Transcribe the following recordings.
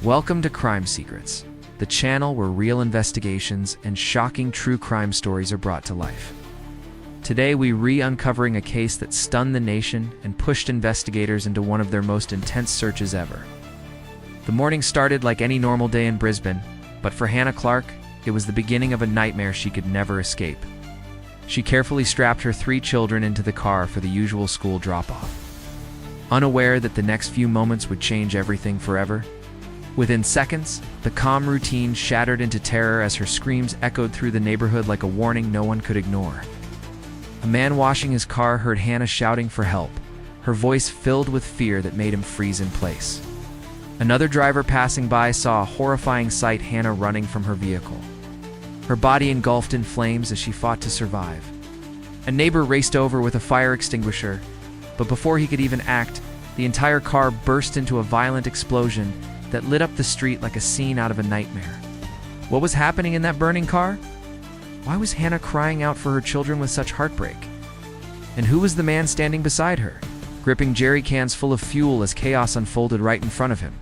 Welcome to Crime Secrets, the channel where real investigations and shocking true crime stories are brought to life. Today we uncovering a case that stunned the nation and pushed investigators into one of their most intense searches ever. The morning started like any normal day in Brisbane, but for Hannah Clark, it was the beginning of a nightmare she could never escape. She carefully strapped her 3 children into the car for the usual school drop-off. Unaware that the next few moments would change everything forever, within seconds, the calm routine shattered into terror as her screams echoed through the neighborhood like a warning no one could ignore. A man washing his car heard Hannah shouting for help, her voice filled with fear that made him freeze in place. Another driver passing by saw a horrifying sight: Hannah running from her vehicle, her body engulfed in flames as she fought to survive. A neighbor raced over with a fire extinguisher, but before he could even act, the entire car burst into a violent explosion that lit up the street like a scene out of a nightmare. What was happening in that burning car? Why was Hannah crying out for her children with such heartbreak? And who was the man standing beside her, gripping jerry cans full of fuel as chaos unfolded right in front of him?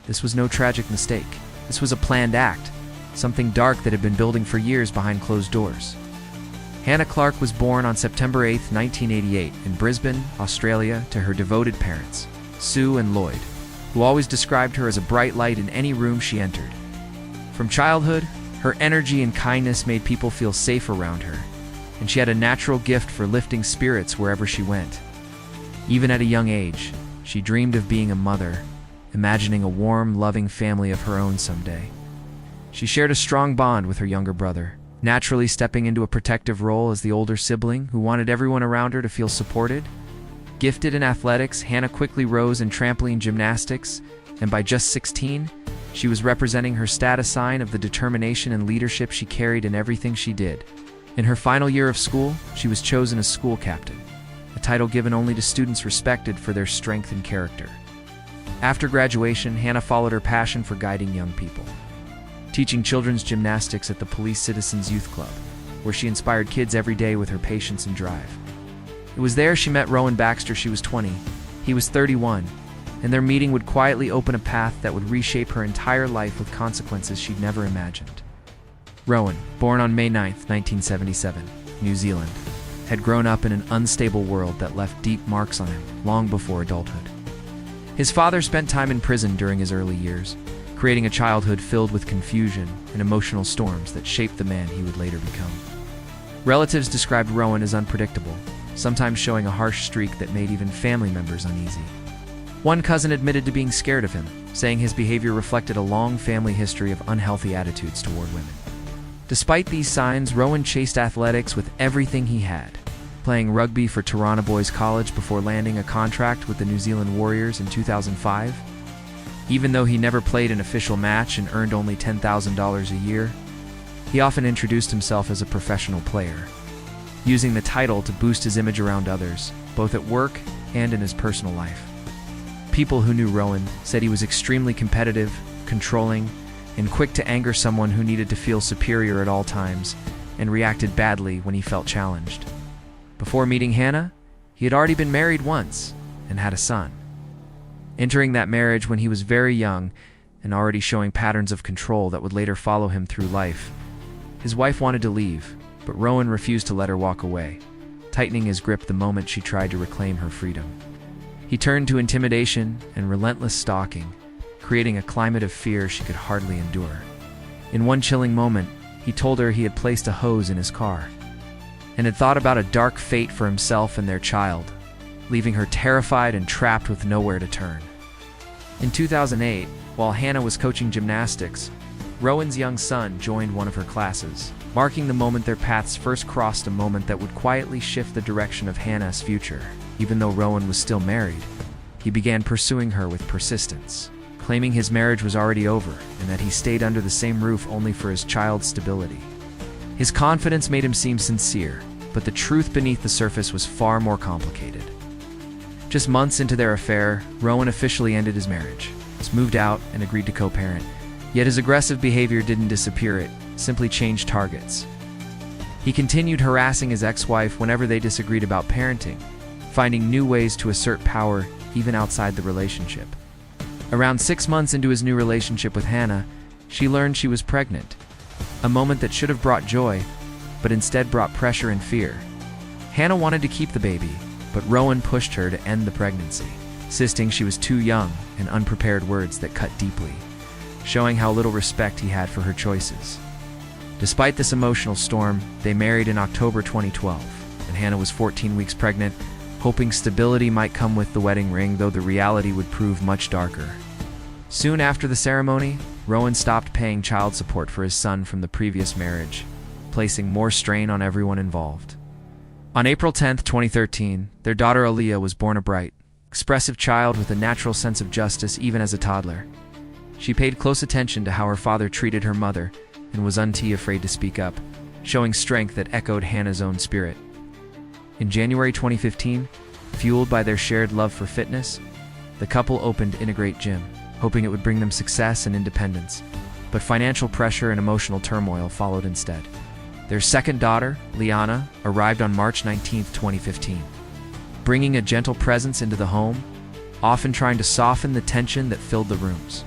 This was no tragic mistake. This was a planned act, something dark that had been building for years behind closed doors. Hannah Clark was born on September 8, 1988, in Brisbane, Australia, to her devoted parents, Sue and Lloyd, who always described her as a bright light in any room she entered. From childhood, her energy and kindness made people feel safe around her, and she had a natural gift for lifting spirits wherever she went. Even at a young age, she dreamed of being a mother, imagining a warm, loving family of her own someday. She shared a strong bond with her younger brother, naturally stepping into a protective role as the older sibling who wanted everyone around her to feel supported. Gifted in athletics, Hannah quickly rose in trampoline gymnastics, and by just 16, she was representing her status sign of the determination and leadership she carried in everything she did. In her final year of school, she was chosen as school captain, a title given only to students respected for their strength and character. After graduation, Hannah followed her passion for guiding young people, teaching children's gymnastics at the Police Citizens Youth Club, where she inspired kids every day with her patience and drive. It was there she met Rowan Baxter. She was 20, he was 31, and their meeting would quietly open a path that would reshape her entire life with consequences she'd never imagined. Rowan, born on May 9, 1977, New Zealand, had grown up in an unstable world that left deep marks on him long before adulthood. His father spent time in prison during his early years, creating a childhood filled with confusion and emotional storms that shaped the man he would later become. Relatives described Rowan as unpredictable, sometimes showing a harsh streak that made even family members uneasy. One cousin admitted to being scared of him, saying his behavior reflected a long family history of unhealthy attitudes toward women. Despite these signs, Rowan chased athletics with everything he had, playing rugby for Toronto Boys College before landing a contract with the New Zealand Warriors in 2005. Even though he never played an official match and earned only $10,000 a year, he often introduced himself as a professional player, using the title to boost his image around others, both at work and in his personal life. People who knew Rowan said he was extremely competitive, controlling, and quick to anger someone who needed to feel superior at all times, and reacted badly when he felt challenged. Before meeting Hannah, he had already been married once and had a son. Entering that marriage when he was very young and already showing patterns of control that would later follow him through life, his wife wanted to leave, but Rowan refused to let her walk away, tightening his grip the moment she tried to reclaim her freedom. He turned to intimidation and relentless stalking, creating a climate of fear she could hardly endure. In one chilling moment, he told her he had placed a hose in his car and had thought about a dark fate for himself and their child, leaving her terrified and trapped with nowhere to turn. In 2008, while Hannah was coaching gymnastics, Rowan's young son joined one of her classes, marking the moment their paths first crossed, a moment that would quietly shift the direction of Hannah's future. Even though Rowan was still married, he began pursuing her with persistence, claiming his marriage was already over and that he stayed under the same roof only for his child's stability. His confidence made him seem sincere, but the truth beneath the surface was far more complicated. Just months into their affair, Rowan officially ended his marriage, moved out, and agreed to co-parent. Yet his aggressive behavior didn't disappear, it simply changed targets. He continued harassing his ex-wife whenever they disagreed about parenting, finding new ways to assert power even outside the relationship. Around 6 months into his new relationship with Hannah, she learned she was pregnant. A moment that should have brought joy, but instead brought pressure and fear. Hannah wanted to keep the baby, but Rowan pushed her to end the pregnancy, insisting she was too young, and unprepared words that cut deeply, showing how little respect he had for her choices. Despite this emotional storm, they married in October 2012, and Hannah was 14 weeks pregnant, hoping stability might come with the wedding ring, though the reality would prove much darker. Soon after the ceremony, Rowan stopped paying child support for his son from the previous marriage, placing more strain on everyone involved. On April 10, 2013, their daughter Aaliyah was born, a bright, expressive child with a natural sense of justice even as a toddler. She paid close attention to how her father treated her mother and was afraid to speak up, showing strength that echoed Hannah's own spirit. In January 2015, fueled by their shared love for fitness, the couple opened Integrate Gym, hoping it would bring them success and independence, but financial pressure and emotional turmoil followed instead. Their second daughter, Liana, arrived on March 19, 2015, bringing a gentle presence into the home, often trying to soften the tension that filled the rooms.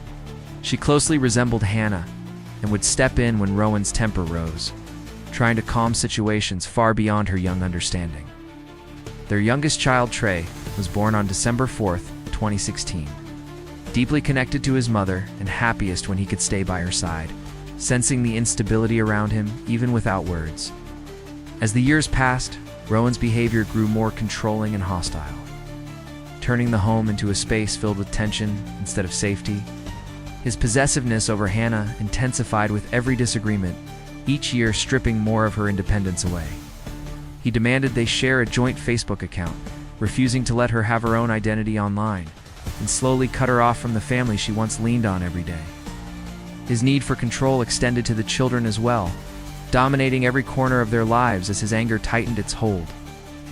She closely resembled Hannah and would step in when Rowan's temper rose, trying to calm situations far beyond her young understanding. Their youngest child, Trey, was born on December 4, 2016. Deeply connected to his mother and happiest when he could stay by her side, sensing the instability around him even without words. As the years passed, Rowan's behavior grew more controlling and hostile, turning the home into a space filled with tension instead of safety. His possessiveness over Hannah intensified with every disagreement, each year stripping more of her independence away. He demanded they share a joint Facebook account, refusing to let her have her own identity online, and slowly cut her off from the family she once leaned on every day. His need for control extended to the children as well, dominating every corner of their lives as his anger tightened its hold.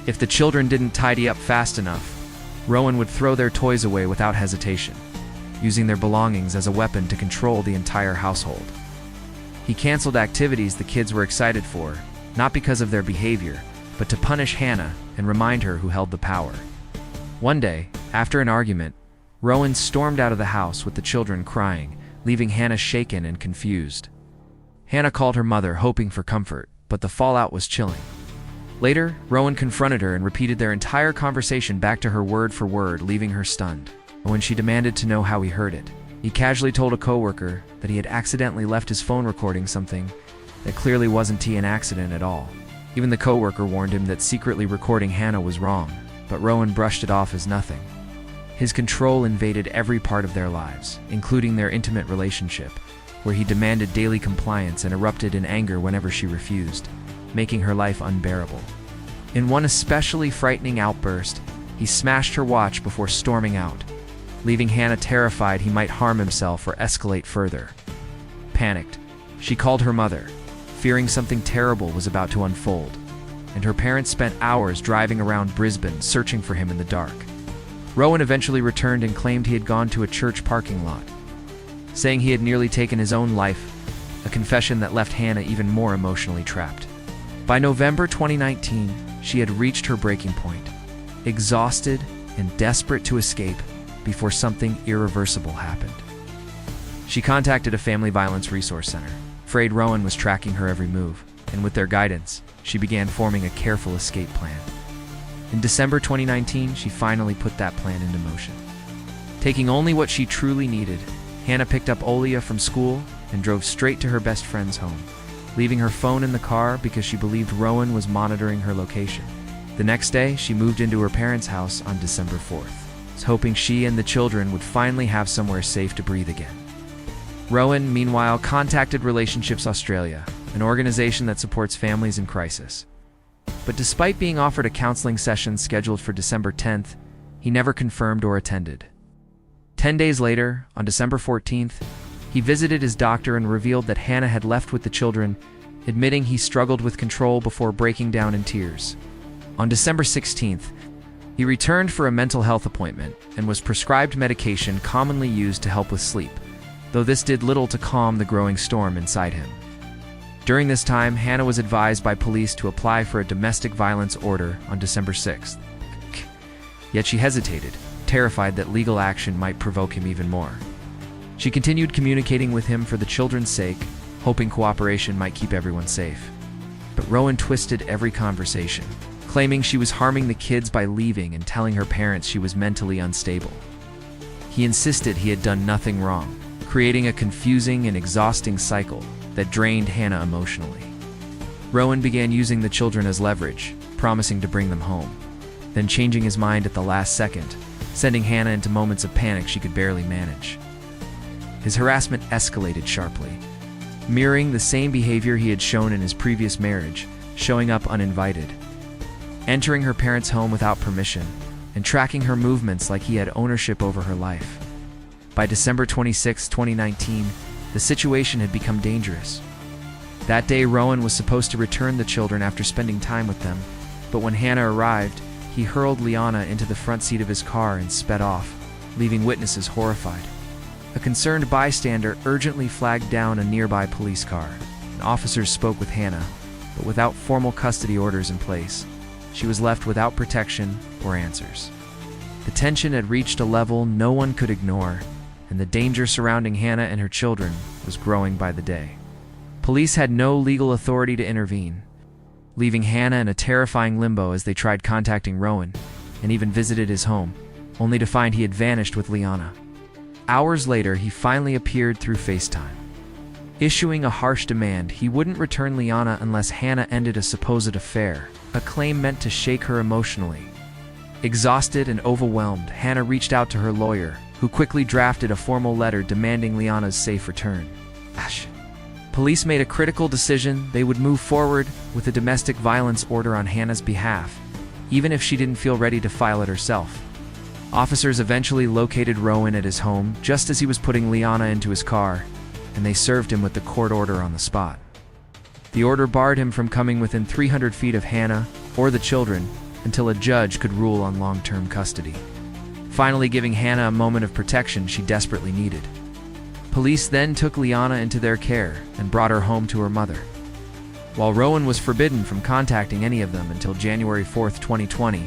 If the children didn't tidy up fast enough, Rowan would throw their toys away without hesitation, using their belongings as a weapon to control the entire household. He canceled activities the kids were excited for, not because of their behavior, but to punish Hannah and remind her who held the power. One day, after an argument, Rowan stormed out of the house with the children crying, leaving Hannah shaken and confused. Hannah called her mother, hoping for comfort, but the fallout was chilling. Later, Rowan confronted her and repeated their entire conversation back to her word for word, leaving her stunned. When she demanded to know how he heard it, he casually told a coworker that he had accidentally left his phone recording something that clearly wasn't an accident at all. Even the coworker warned him that secretly recording Hannah was wrong, but Rowan brushed it off as nothing. His control invaded every part of their lives, including their intimate relationship, where he demanded daily compliance and erupted in anger whenever she refused, making her life unbearable. In one especially frightening outburst, he smashed her watch before storming out, leaving Hannah terrified he might harm himself or escalate further. Panicked, she called her mother, fearing something terrible was about to unfold, and her parents spent hours driving around Brisbane searching for him in the dark. Rowan eventually returned and claimed he had gone to a church parking lot, saying he had nearly taken his own life, a confession that left Hannah even more emotionally trapped. By November 2019, she had reached her breaking point, exhausted and desperate to escape before something irreversible happened. She contacted a family violence resource center, afraid Rowan was tracking her every move, and with their guidance, she began forming a careful escape plan. In December 2019, she finally put that plan into motion. Taking only what she truly needed, Hannah picked up Aaliyah from school and drove straight to her best friend's home, leaving her phone in the car because she believed Rowan was monitoring her location. The next day, she moved into her parents' house on December 4th, hoping she and the children would finally have somewhere safe to breathe again. Rowan, meanwhile, contacted Relationships Australia, an organization that supports families in crisis. But despite being offered a counseling session scheduled for December 10th, he never confirmed or attended. 10 days later, on December 14th, he visited his doctor and revealed that Hannah had left with the children, admitting he struggled with control before breaking down in tears. On December 16th, he returned for a mental health appointment and was prescribed medication commonly used to help with sleep, though this did little to calm the growing storm inside him. During this time, Hannah was advised by police to apply for a domestic violence order on December 6th. Yet she hesitated, terrified that legal action might provoke him even more. She continued communicating with him for the children's sake, hoping cooperation might keep everyone safe. But Rowan twisted every conversation, claiming she was harming the kids by leaving and telling her parents she was mentally unstable. He insisted he had done nothing wrong, creating a confusing and exhausting cycle that drained Hannah emotionally. Rowan began using the children as leverage, promising to bring them home, then changing his mind at the last second, sending Hannah into moments of panic she could barely manage. His harassment escalated sharply, mirroring the same behavior he had shown in his previous marriage, showing up uninvited, entering her parents' home without permission, and tracking her movements like he had ownership over her life. By December 26, 2019, the situation had become dangerous. That day, Rowan was supposed to return the children after spending time with them, but when Hannah arrived, he hurled Liana into the front seat of his car and sped off, leaving witnesses horrified. A concerned bystander urgently flagged down a nearby police car, and officers spoke with Hannah, but without formal custody orders in place, she was left without protection or answers. The tension had reached a level no one could ignore, and the danger surrounding Hannah and her children was growing by the day. Police had no legal authority to intervene, leaving Hannah in a terrifying limbo as they tried contacting Rowan and even visited his home, only to find he had vanished with Liana. Hours later, he finally appeared through FaceTime, issuing a harsh demand he wouldn't return Liana unless Hannah ended a supposed affair, a claim meant to shake her emotionally. Exhausted and overwhelmed, Hannah reached out to her lawyer, who quickly drafted a formal letter demanding Liana's safe return. Police made a critical decision: they would move forward with a domestic violence order on Hannah's behalf, even if she didn't feel ready to file it herself. Officers eventually located Rowan at his home just as he was putting Liana into his car, and they served him with the court order on the spot. The order barred him from coming within 300 feet of Hannah or the children until a judge could rule on long-term custody, finally giving Hannah a moment of protection she desperately needed. Police then took Liana into their care and brought her home to her mother, while Rowan was forbidden from contacting any of them until January 4, 2020,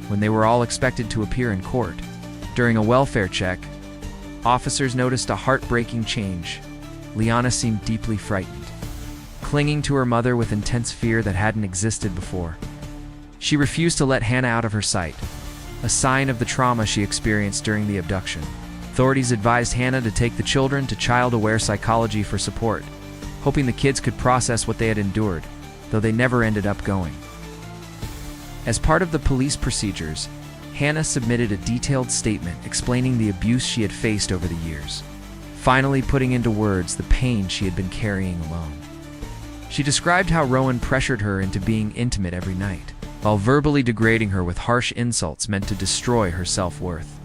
when they were all expected to appear in court. During a welfare check, officers noticed a heartbreaking change. Liana seemed deeply frightened, clinging to her mother with intense fear that hadn't existed before. She refused to let Hannah out of her sight, a sign of the trauma she experienced during the abduction. Authorities advised Hannah to take the children to child-aware psychology for support, hoping the kids could process what they had endured, though they never ended up going. As part of the police procedures, Hannah submitted a detailed statement explaining the abuse she had faced over the years, finally putting into words the pain she had been carrying alone. She described how Rowan pressured her into being intimate every night, while verbally degrading her with harsh insults meant to destroy her self-worth.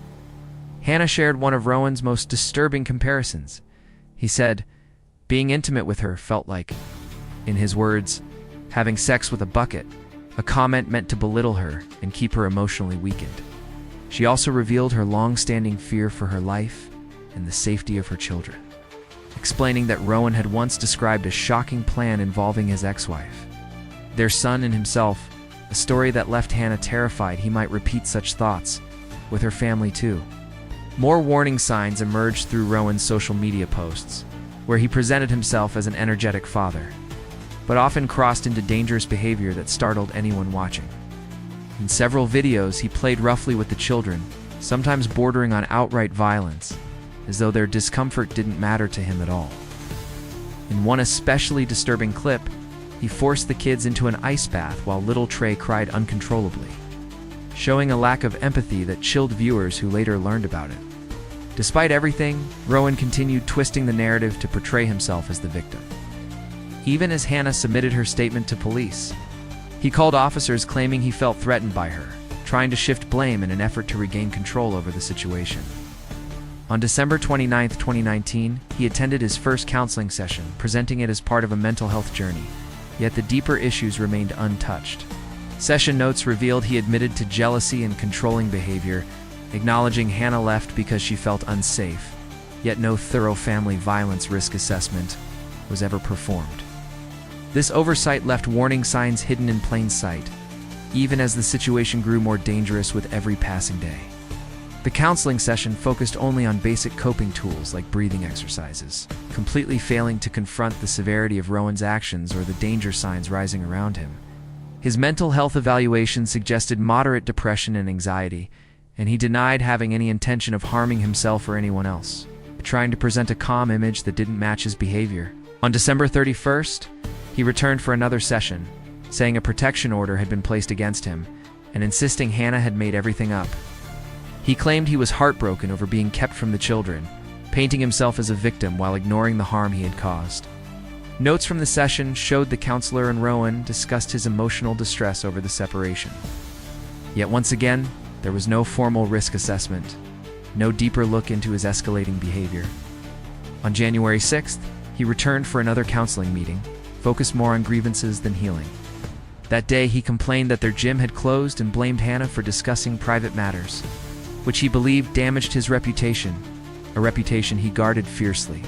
Hannah shared one of Rowan's most disturbing comparisons. He said, being intimate with her felt like, in his words, having sex with a bucket, a comment meant to belittle her and keep her emotionally weakened. She also revealed her long-standing fear for her life and the safety of her children, explaining that Rowan had once described a shocking plan involving his ex-wife, their son and himself, a story that left Hannah terrified he might repeat such thoughts with her family too. More warning signs emerged through Rowan's social media posts, where he presented himself as an energetic father, but often crossed into dangerous behavior that startled anyone watching. In several videos, he played roughly with the children, sometimes bordering on outright violence, as though their discomfort didn't matter to him at all. In one especially disturbing clip, he forced the kids into an ice bath while little Trey cried uncontrollably, showing a lack of empathy that chilled viewers who later learned about it. Despite everything, Rowan continued twisting the narrative to portray himself as the victim. Even as Hannah submitted her statement to police, he called officers claiming he felt threatened by her, trying to shift blame in an effort to regain control over the situation. On December 29, 2019, he attended his first counseling session, presenting it as part of a mental health journey, yet the deeper issues remained untouched. Session notes revealed he admitted to jealousy and controlling behavior, acknowledging Hannah left because she felt unsafe, yet no thorough family violence risk assessment was ever performed. This oversight left warning signs hidden in plain sight, even as the situation grew more dangerous with every passing day. The counseling session focused only on basic coping tools like breathing exercises, completely failing to confront the severity of Rowan's actions or the danger signs rising around him. His mental health evaluation suggested moderate depression and anxiety, and he denied having any intention of harming himself or anyone else, trying to present a calm image that didn't match his behavior. On December 31st, he returned for another session, saying a protection order had been placed against him and insisting Hannah had made everything up. He claimed he was heartbroken over being kept from the children, painting himself as a victim while ignoring the harm he had caused. Notes from the session showed the counselor and Rowan discussed his emotional distress over the separation. Yet once again, there was no formal risk assessment, no deeper look into his escalating behavior. On January 6th, he returned for another counseling meeting, focused more on grievances than healing. That day, he complained that their gym had closed and blamed Hannah for discussing private matters, which he believed damaged his reputation, a reputation he guarded fiercely.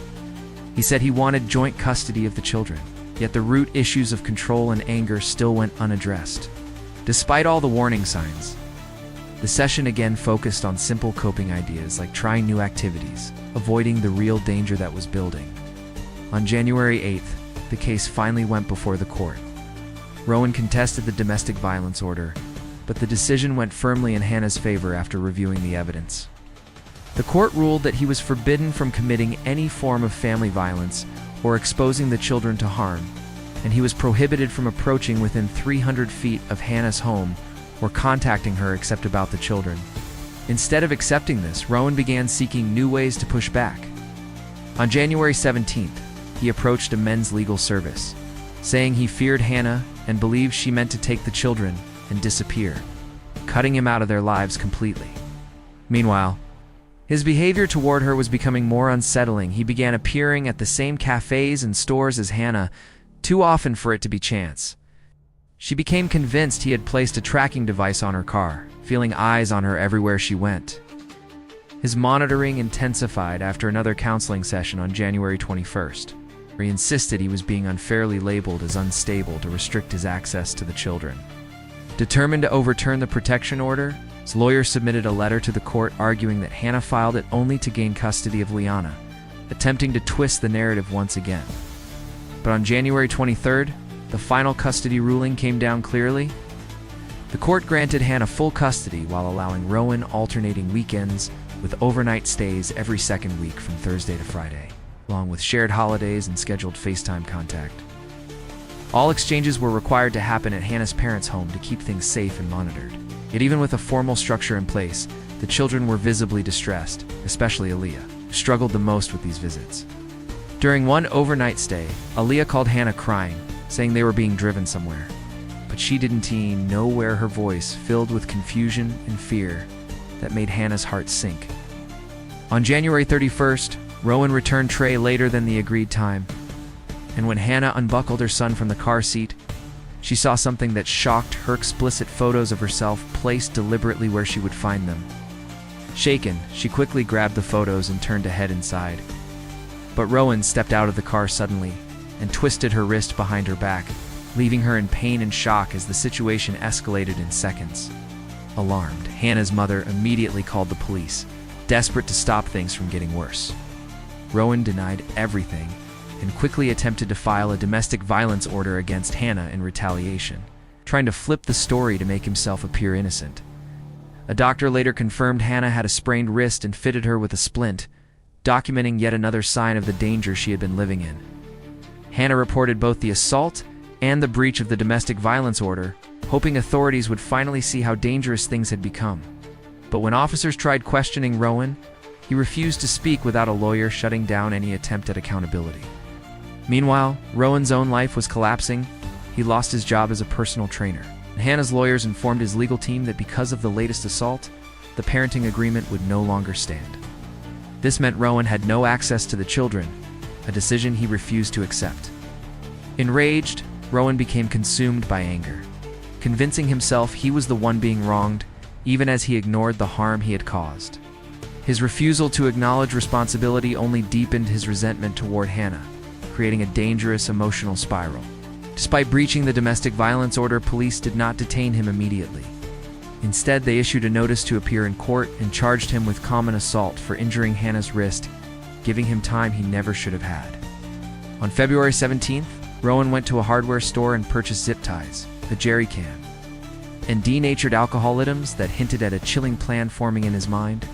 He said he wanted joint custody of the children, yet the root issues of control and anger still went unaddressed. Despite all the warning signs, the session again focused on simple coping ideas like trying new activities, avoiding the real danger that was building. On January 8th, the case finally went before the court. Rowan contested the domestic violence order, but the decision went firmly in Hannah's favor after reviewing the evidence. The court ruled that he was forbidden from committing any form of family violence or exposing the children to harm, and he was prohibited from approaching within 300 feet of Hannah's home or contacting her except about the children. Instead of accepting this, Rowan began seeking new ways to push back. On January 17th, he approached a men's legal service, saying he feared Hannah and believed she meant to take the children and disappear, cutting him out of their lives completely. Meanwhile, his behavior toward her was becoming more unsettling. He began appearing at the same cafes and stores as Hannah, too often for it to be chance. She became convinced he had placed a tracking device on her car, feeling eyes on her everywhere she went. His monitoring intensified after another counseling session on January 21st, where he insisted he was being unfairly labeled as unstable to restrict his access to the children. Determined to overturn the protection order, his lawyer submitted a letter to the court arguing that Hannah filed it only to gain custody of Liana, attempting to twist the narrative once again. But on January 23rd, the final custody ruling came down clearly. The court granted Hannah full custody while allowing Rowan alternating weekends with overnight stays every second week from Thursday to Friday, along with shared holidays and scheduled FaceTime contact. All exchanges were required to happen at Hannah's parents' home to keep things safe and monitored. Yet even with a formal structure in place, the children were visibly distressed, especially Aaliyah, who struggled the most with these visits. During one overnight stay, Aaliyah called Hannah crying, saying they were being driven somewhere. But she didn't know where her voice, filled with confusion and fear, that made Hannah's heart sink. On January 31st, Rowan returned Trey later than the agreed time, and when Hannah unbuckled her son from the car seat, she saw something that shocked her: explicit photos of herself placed deliberately where she would find them. Shaken, she quickly grabbed the photos and turned to head inside. But Rowan stepped out of the car suddenly and twisted her wrist behind her back, leaving her in pain and shock as the situation escalated in seconds. Alarmed, Hannah's mother immediately called the police, desperate to stop things from getting worse. Rowan denied everything and quickly attempted to file a domestic violence order against Hannah in retaliation, trying to flip the story to make himself appear innocent. A doctor later confirmed Hannah had a sprained wrist and fitted her with a splint, documenting yet another sign of the danger she had been living in. Hannah reported both the assault and the breach of the domestic violence order, hoping authorities would finally see how dangerous things had become. But when officers tried questioning Rowan, he refused to speak without a lawyer, shutting down any attempt at accountability. Meanwhile, Rowan's own life was collapsing. He lost his job as a personal trainer. Hannah's lawyers informed his legal team that because of the latest assault, the parenting agreement would no longer stand. This meant Rowan had no access to the children, a decision he refused to accept. Enraged, Rowan became consumed by anger, convincing himself he was the one being wronged, even as he ignored the harm he had caused. His refusal to acknowledge responsibility only deepened his resentment toward Hannah, creating a dangerous emotional spiral. Despite breaching the domestic violence order, police did not detain him immediately. Instead, they issued a notice to appear in court and charged him with common assault for injuring Hannah's wrist, giving him time he never should have had. On February 17th, Rowan went to a hardware store and purchased zip ties, a jerry can, and denatured alcohol items that hinted at a chilling plan forming in his mind.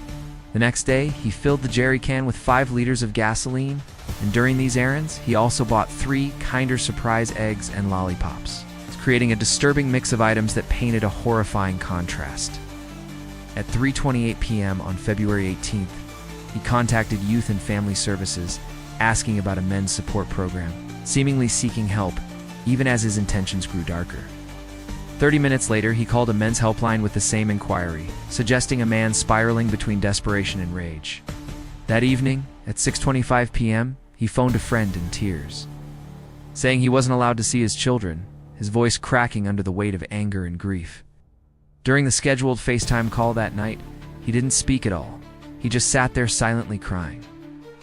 The next day, he filled the jerry can with 5 liters of gasoline, and during these errands, he also bought 3 Kinder Surprise eggs and lollipops, creating a disturbing mix of items that painted a horrifying contrast. At 3:28 p.m. on February 18th, he contacted Youth and Family Services, asking about a men's support program, seemingly seeking help, even as his intentions grew darker. 30 minutes later, he called a men's helpline with the same inquiry, suggesting a man spiraling between desperation and rage. That evening, at 6:25 p.m., he phoned a friend in tears, saying he wasn't allowed to see his children, his voice cracking under the weight of anger and grief. During the scheduled FaceTime call that night, he didn't speak at all. He just sat there silently crying,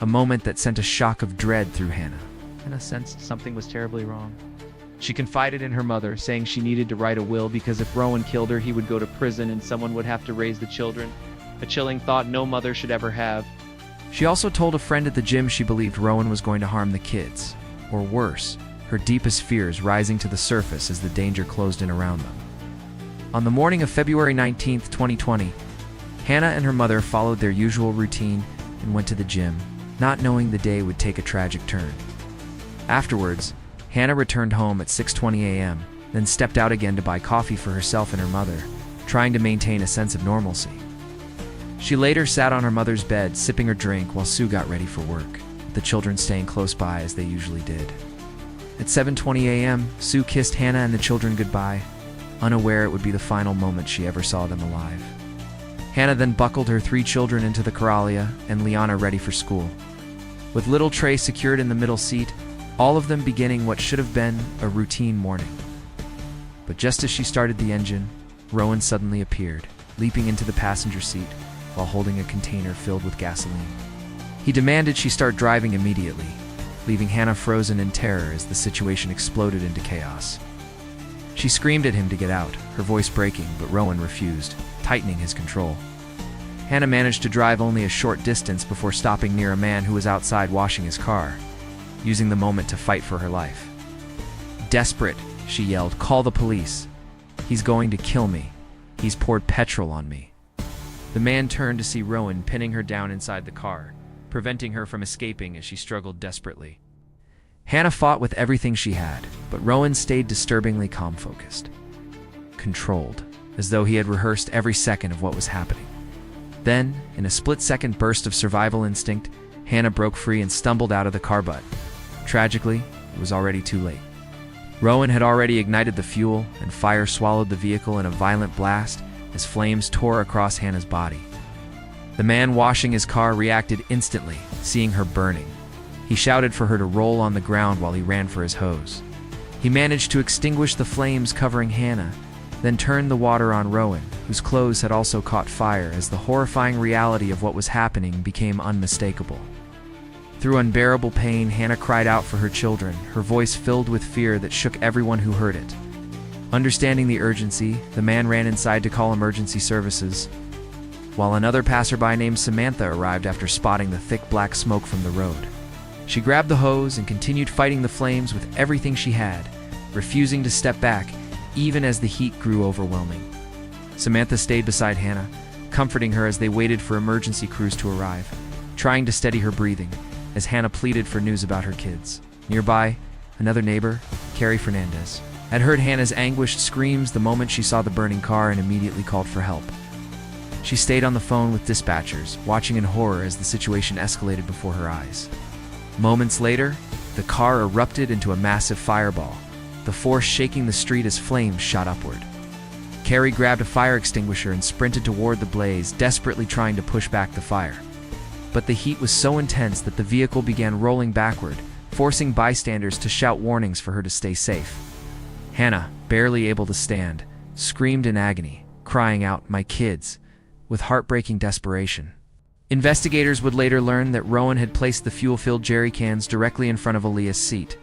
a moment that sent a shock of dread through Hannah. Hannah sensed something was terribly wrong. She confided in her mother, saying she needed to write a will because if Rowan killed her, he would go to prison and someone would have to raise the children, a chilling thought no mother should ever have. She also told a friend at the gym she believed Rowan was going to harm the kids, or worse, her deepest fears rising to the surface as the danger closed in around them. On the morning of February 19, 2020, Hannah and her mother followed their usual routine and went to the gym, not knowing the day would take a tragic turn. Afterwards, Hannah returned home at 6:20 a.m., then stepped out again to buy coffee for herself and her mother, trying to maintain a sense of normalcy. She later sat on her mother's bed, sipping her drink while Sue got ready for work, the children staying close by as they usually did. At 7:20 a.m., Sue kissed Hannah and the children goodbye, unaware it would be the final moment she ever saw them alive. Hannah then buckled her 3 children into the Coralia and Liana ready for school. With little Trey secured in the middle seat, all of them beginning what should have been a routine morning. But just as she started the engine, Rowan suddenly appeared, leaping into the passenger seat while holding a container filled with gasoline. He demanded she start driving immediately, leaving Hannah frozen in terror as the situation exploded into chaos. She screamed at him to get out, her voice breaking, but Rowan refused, tightening his control. Hannah managed to drive only a short distance before stopping near a man who was outside washing his car, using the moment to fight for her life. Desperate, she yelled, "Call the police. He's going to kill me. He's poured petrol on me." The man turned to see Rowan pinning her down inside the car, preventing her from escaping as she struggled desperately. Hannah fought with everything she had, but Rowan stayed disturbingly calm-focused, controlled, as though he had rehearsed every second of what was happening. Then, in a split-second burst of survival instinct, Hannah broke free and stumbled out of the car, but tragically, it was already too late. Rowan had already ignited the fuel, and fire swallowed the vehicle in a violent blast as flames tore across Hannah's body. The man washing his car reacted instantly, seeing her burning. He shouted for her to roll on the ground while he ran for his hose. He managed to extinguish the flames covering Hannah, then turned the water on Rowan, whose clothes had also caught fire as the horrifying reality of what was happening became unmistakable. Through unbearable pain, Hannah cried out for her children, her voice filled with fear that shook everyone who heard it. Understanding the urgency, the man ran inside to call emergency services, while another passerby named Samantha arrived after spotting the thick black smoke from the road. She grabbed the hose and continued fighting the flames with everything she had, refusing to step back, even as the heat grew overwhelming. Samantha stayed beside Hannah, comforting her as they waited for emergency crews to arrive, trying to steady her breathing, as Hannah pleaded for news about her kids. Nearby, another neighbor, Carrie Fernandez, had heard Hannah's anguished screams the moment she saw the burning car and immediately called for help. She stayed on the phone with dispatchers, watching in horror as the situation escalated before her eyes. Moments later, the car erupted into a massive fireball, the force shaking the street as flames shot upward. Carrie grabbed a fire extinguisher and sprinted toward the blaze, desperately trying to push back the fire. But the heat was so intense that the vehicle began rolling backward, forcing bystanders to shout warnings for her to stay safe. Hannah, barely able to stand, screamed in agony, crying out, "My kids," with heartbreaking desperation. Investigators would later learn that Rowan had placed the fuel-filled jerry cans directly in front of Aaliyah's seat,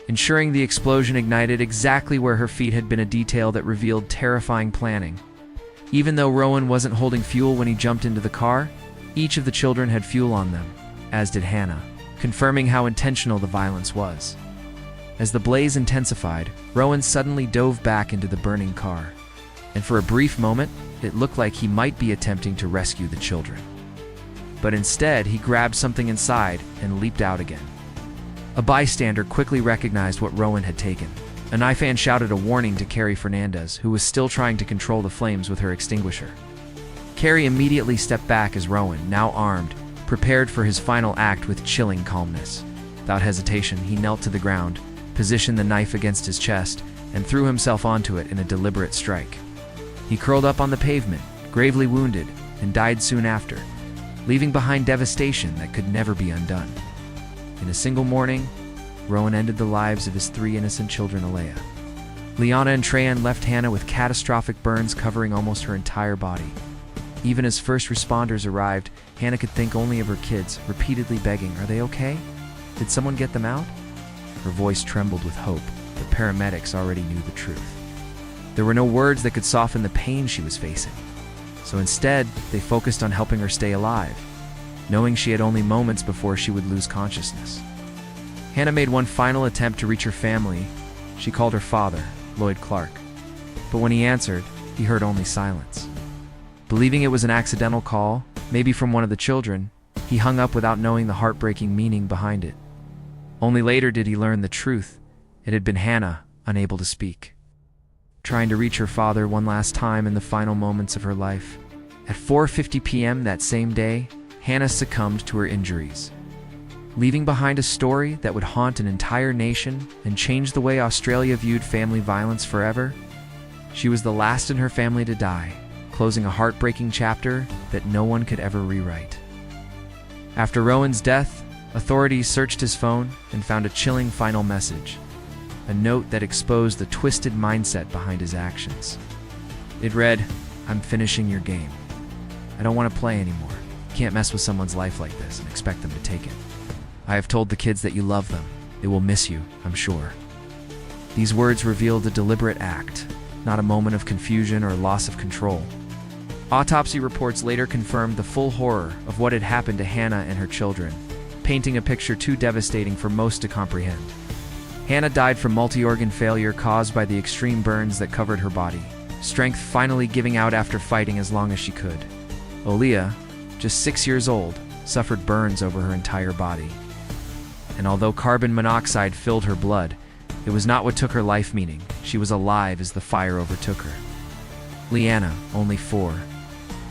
ensuring the explosion ignited exactly where her feet had been, a detail that revealed terrifying planning. Even though Rowan wasn't holding fuel when he jumped into the car, each of the children had fuel on them, as did Hannah, confirming how intentional the violence was. As the blaze intensified, Rowan suddenly dove back into the burning car, and for a brief moment, it looked like he might be attempting to rescue the children. But instead, he grabbed something inside and leaped out again. A bystander quickly recognized what Rowan had taken. A knife and shouted a warning to Carrie Fernandez, who was still trying to control the flames with her extinguisher. Carrie immediately stepped back as Rowan, now armed, prepared for his final act with chilling calmness. Without hesitation, he knelt to the ground, positioned the knife against his chest, and threw himself onto it in a deliberate strike. He curled up on the pavement, gravely wounded, and died soon after, leaving behind devastation that could never be undone. In a single morning, Rowan ended the lives of his 3 innocent children, Alea. Liana and Treyan left Hannah with catastrophic burns covering almost her entire body. Even as first responders arrived, Hannah could think only of her kids, repeatedly begging, "Are they okay? Did someone get them out?" Her voice trembled with hope, but paramedics already knew the truth. There were no words that could soften the pain she was facing. So instead, they focused on helping her stay alive, knowing she had only moments before she would lose consciousness. Hannah made one final attempt to reach her family. She called her father, Lloyd Clark. But when he answered, he heard only silence. Believing it was an accidental call, maybe from one of the children, he hung up without knowing the heartbreaking meaning behind it. Only later did he learn the truth. It had been Hannah, unable to speak, trying to reach her father one last time in the final moments of her life. At 4:50 p.m. that same day, Hannah succumbed to her injuries, leaving behind a story that would haunt an entire nation and change the way Australia viewed family violence forever. She was the last in her family to die, closing a heartbreaking chapter that no one could ever rewrite. After Rowan's death, authorities searched his phone and found a chilling final message, a note that exposed the twisted mindset behind his actions. It read, "I'm finishing your game. I don't want to play anymore. You can't mess with someone's life like this and expect them to take it. I have told the kids that you love them. They will miss you, I'm sure." These words revealed a deliberate act, not a moment of confusion or loss of control. Autopsy reports later confirmed the full horror of what had happened to Hannah and her children, painting a picture too devastating for most to comprehend. Hannah died from multi-organ failure caused by the extreme burns that covered her body, strength finally giving out after fighting as long as she could. Alea, just 6 years old, suffered burns over her entire body. And although carbon monoxide filled her blood, it was not what took her life, meaning she was alive as the fire overtook her. Liana, only 4,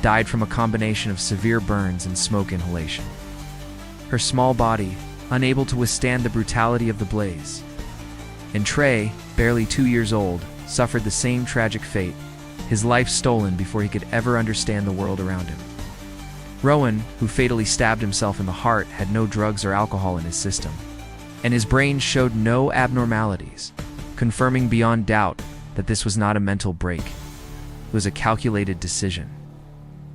died from a combination of severe burns and smoke inhalation, her small body unable to withstand the brutality of the blaze. And Trey, barely 2 years old, suffered the same tragic fate, his life stolen before he could ever understand the world around him. Rowan, who fatally stabbed himself in the heart, had no drugs or alcohol in his system, and his brain showed no abnormalities, confirming beyond doubt that this was not a mental break. It was a calculated decision.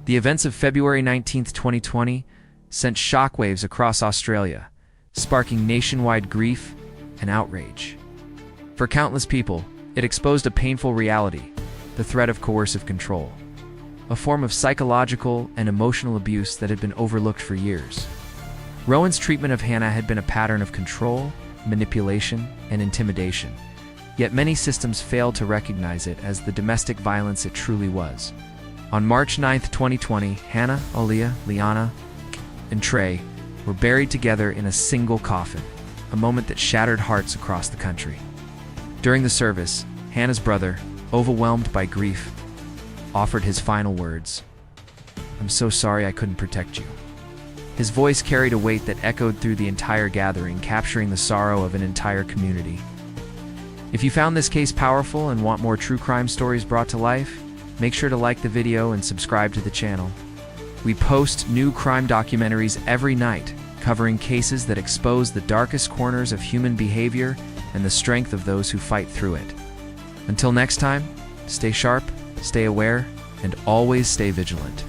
The events of February 19, 2020, sent shockwaves across Australia, sparking nationwide grief and outrage. For countless people, it exposed a painful reality, the threat of coercive control, a form of psychological and emotional abuse that had been overlooked for years. Rowan's treatment of Hannah had been a pattern of control, manipulation, and intimidation, yet many systems failed to recognize it as the domestic violence it truly was. On March 9, 2020, Hannah, Alea, Liana, and Trey were buried together in a single coffin, a moment that shattered hearts across the country. During the service, Hannah's brother, overwhelmed by grief, offered his final words. "I'm so sorry I couldn't protect you." His voice carried a weight that echoed through the entire gathering, capturing the sorrow of an entire community. If you found this case powerful and want more true crime stories brought to life, make sure to like the video and subscribe to the channel. We post new crime documentaries every night, covering cases that expose the darkest corners of human behavior and the strength of those who fight through it. Until next time, stay sharp, stay aware, and always stay vigilant.